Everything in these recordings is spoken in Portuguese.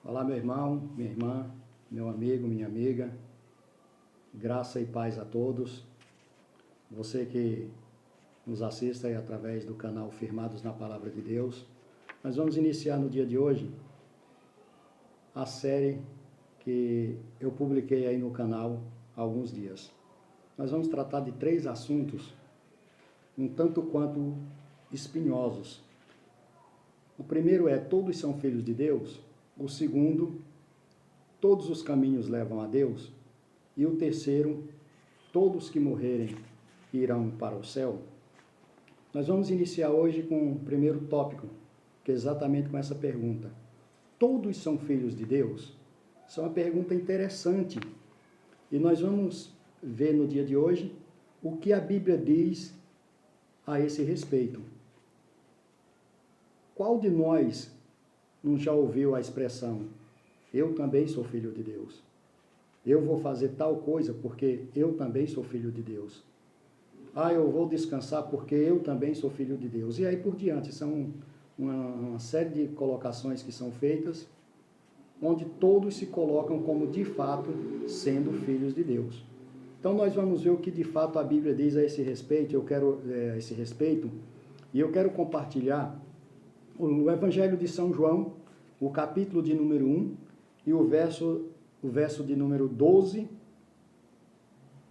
Olá, meu irmão, minha irmã, meu amigo, minha amiga. Graça e paz a todos. Você que nos assiste aí através do canal Firmados na Palavra de Deus. Nós vamos iniciar no dia de hoje a série que eu publiquei aí no canal há alguns dias. Nós vamos tratar de 3 assuntos um tanto quanto espinhosos. O primeiro é: todos são filhos de Deus. O segundo, todos os caminhos levam a Deus. E o terceiro, todos que morrerem irão para o céu. Nós vamos iniciar hoje com o primeiro tópico, que é exatamente com essa pergunta: todos são filhos de Deus? Essa é uma pergunta interessante. E nós vamos ver no dia de hoje o que a Bíblia diz a esse respeito. Qual de nós não já ouviu a expressão: eu também sou filho de Deus? Eu vou fazer tal coisa porque eu também sou filho de Deus. Eu vou descansar porque eu também sou filho de Deus. E aí por diante, são uma série de colocações que são feitas, onde todos se colocam como de fato sendo filhos de Deus. Então nós vamos ver o que de fato a Bíblia diz a esse respeito. E eu quero compartilhar o Evangelho de São João, o capítulo de número 1 e o verso de número 12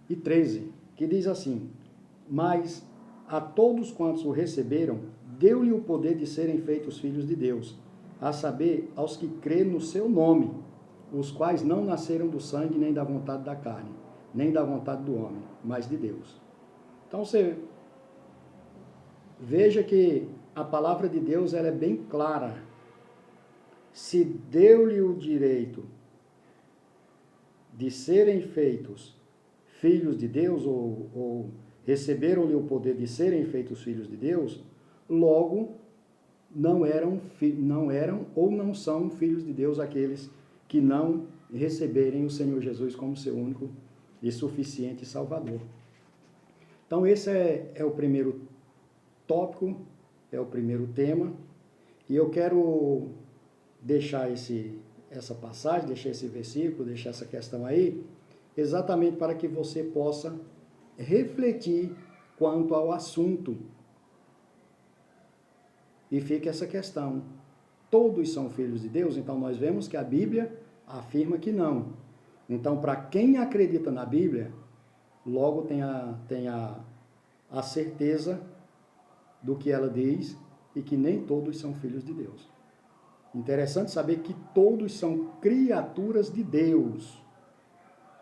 e 13, que diz assim: mas a todos quantos o receberam, deu-lhe o poder de serem feitos filhos de Deus, a saber, aos que creem no seu nome, os quais não nasceram do sangue, nem da vontade da carne, nem da vontade do homem, mas de Deus. Então você veja que a palavra de Deus ela é bem clara. Se deu-lhe o direito de serem feitos filhos de Deus, ou receberam-lhe o poder de serem feitos filhos de Deus, logo não eram ou não são filhos de Deus aqueles que não receberem o Senhor Jesus como seu único e suficiente Salvador. Então esse é o primeiro tópico, é o primeiro tema, e eu quero deixar essa passagem, deixar esse versículo, deixar essa questão aí, exatamente para que você possa refletir quanto ao assunto. E fica essa questão: todos são filhos de Deus? Então nós vemos que a Bíblia afirma que não. Então, para quem acredita na Bíblia, logo tem a certeza do que ela diz, e que nem todos são filhos de Deus. Interessante saber que todos são criaturas de Deus.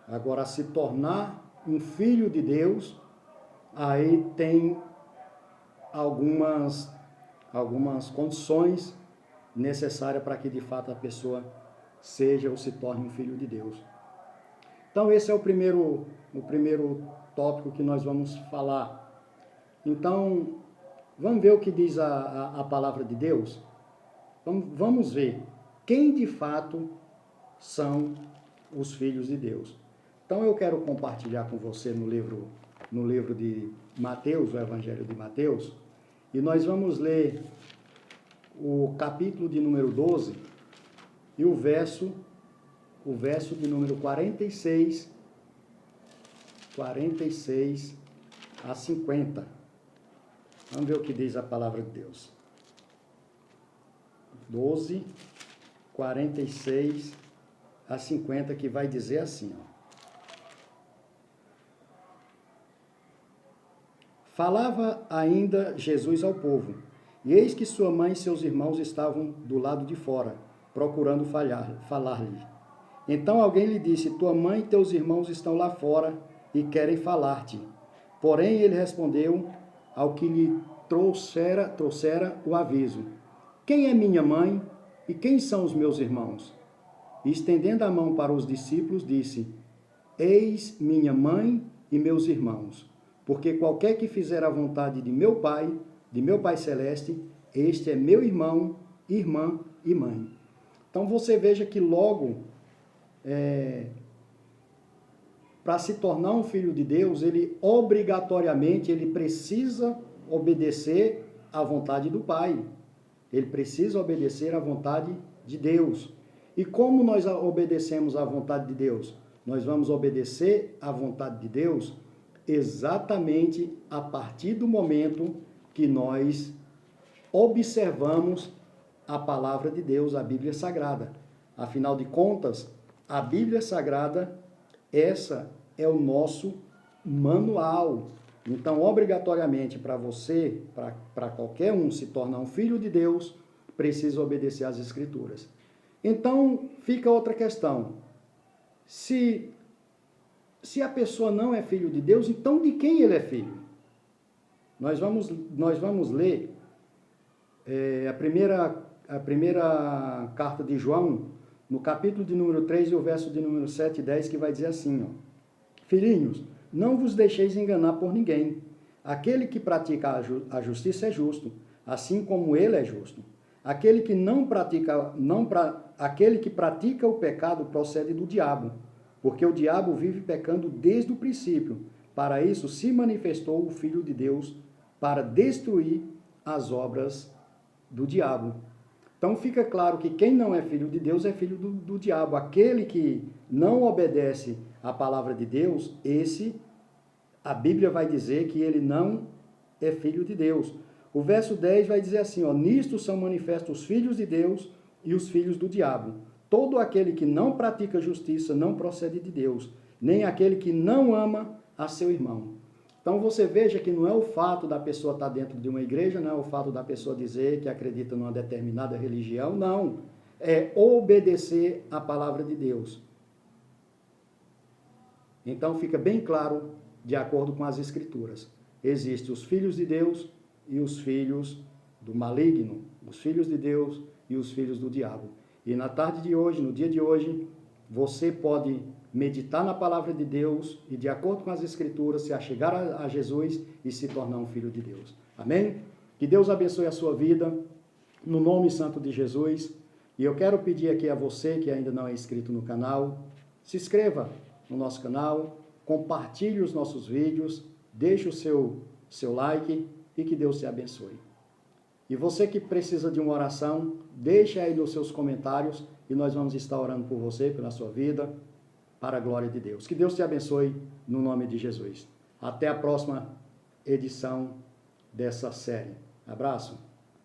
Agora, se tornar um filho de Deus, aí tem algumas condições necessárias para que de fato a pessoa seja ou se torne um filho de Deus. Então esse é o primeiro tópico que nós vamos falar. Então, vamos ver o que diz a palavra de Deus? Vamos ver quem de fato são os filhos de Deus. Então eu quero compartilhar com você no livro de Mateus, o Evangelho de Mateus, e nós vamos ler o capítulo de número 12 e o verso de número 46 a 50. Vamos ver o que diz a palavra de Deus. 12, 46 a 50, que vai dizer assim, Falava ainda Jesus ao povo, e eis que sua mãe e seus irmãos estavam do lado de fora, procurando falar-lhe. Então alguém lhe disse: tua mãe e teus irmãos estão lá fora e querem falar-te. Porém ele respondeu ao que lhe trouxera o aviso: quem é minha mãe e quem são os meus irmãos? E estendendo a mão para os discípulos, disse: eis minha mãe e meus irmãos, porque qualquer que fizer a vontade de meu Pai Celeste, este é meu irmão, irmã e mãe. Então você veja que logo, para se tornar um filho de Deus, ele obrigatoriamente precisa obedecer à vontade do Pai. Ele precisa obedecer à vontade de Deus. E como nós obedecemos à vontade de Deus? Nós vamos obedecer à vontade de Deus exatamente a partir do momento que nós observamos a palavra de Deus, a Bíblia Sagrada. Afinal de contas, a Bíblia Sagrada, essa é o nosso manual. Então, obrigatoriamente, para você, para qualquer um se tornar um filho de Deus, precisa obedecer às Escrituras. Então, fica outra questão. Se a pessoa não é filho de Deus, então de quem ele é filho? Nós vamos ler a primeira carta de João, no capítulo de número 3 e o verso de número 7 e 10, que vai dizer assim, ó: Filhinhos, não vos deixeis enganar por ninguém. Aquele que pratica a justiça é justo, assim como ele é justo. Aquele que pratica o pecado procede do diabo, porque o diabo vive pecando desde o princípio. Para isso se manifestou o Filho de Deus, para destruir as obras do diabo. Então fica claro que quem não é filho de Deus é filho do diabo. Aquele que não obedece à palavra de Deus, a Bíblia vai dizer que ele não é filho de Deus. O verso 10 vai dizer assim, ó: Nisto são manifestos os filhos de Deus e os filhos do diabo. Todo aquele que não pratica justiça não procede de Deus, nem aquele que não ama a seu irmão. Então você veja que não é o fato da pessoa estar dentro de uma igreja, não é o fato da pessoa dizer que acredita numa determinada religião, não. É obedecer à palavra de Deus. Então fica bem claro, de acordo com as Escrituras. Existem os filhos de Deus e os filhos do maligno, os filhos de Deus e os filhos do diabo. E na tarde de hoje, no dia de hoje, você pode meditar na palavra de Deus e, de acordo com as Escrituras, se achegar a Jesus e se tornar um filho de Deus. Amém? Que Deus abençoe a sua vida, no nome santo de Jesus. E eu quero pedir aqui a você que ainda não é inscrito no canal, se inscreva no nosso canal, compartilhe os nossos vídeos, deixe o seu like e que Deus te abençoe. E você que precisa de uma oração, deixe aí nos seus comentários e nós vamos estar orando por você, pela sua vida, para a glória de Deus. Que Deus te abençoe no nome de Jesus. Até a próxima edição dessa série. Abraço.